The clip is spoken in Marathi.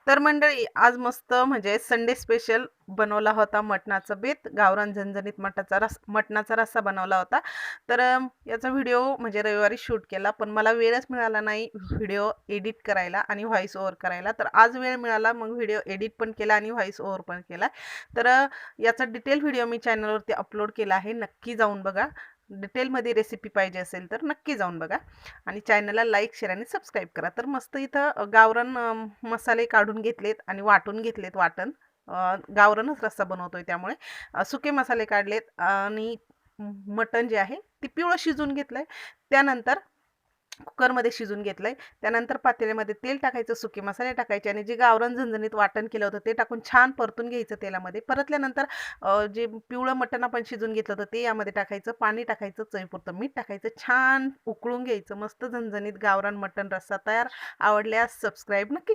तर मंडळी आज मस्त म्हणजे संडे स्पेशल बनवला होता मटणाचा बेत, गावरान झणझणीत मटणाचा रस्सा बनवला होता. तर याचा व्हिडिओ म्हणजे रविवारी शूट केला, पण मला वेळच मिळाला नाही व्हिडिओ एडिट करायला आणि व्हॉईस ओव्हर करायला. तर आज वेळ मिळाला, मग व्हिडिओ एडिट पण केला आणि व्हॉईस ओव्हर पण केला. तर याचा डिटेल व्हिडिओ मी चॅनलवरती अपलोड केला आहे, नक्की जाऊन बघा. डिटेलमध्ये रेसिपी पाहिजे असेल तर नक्की जाऊन बघा आणि चॅनलला लाईक, शेअर आणि सबस्क्राईब करा. तर मस्त इथं गावरान मसाले काढून घेतलेत आणि वाटून घेतलेत वाटण. गावरानच रस्सा बनवतोय त्यामुळे सुके मसाले काढलेत आणि मटण जे आहे ते पिवळं शिजून घेतलंय. त्यानंतर कुकरमध्ये शिजून घेतलंय. त्यानंतर पातेल्यामध्ये तेल टाकायचं, सुके मसाले टाकायचे आणि जे गावरान झणझणीत वाटण केलं होतं ते टाकून छान परतून घ्यायचं तेलामध्ये. परतल्यानंतर जे पिवळं मटण आपण शिजून घेतलं होतं ते यामध्ये टाकायचं, पाणी टाकायचं, चवीपुरतं मीठ टाकायचं, छान उकळून घ्यायचं. मस्त झणझणीत गावरान मटण रस्सा तयार. आवडल्यास सबस्क्राईब नक्की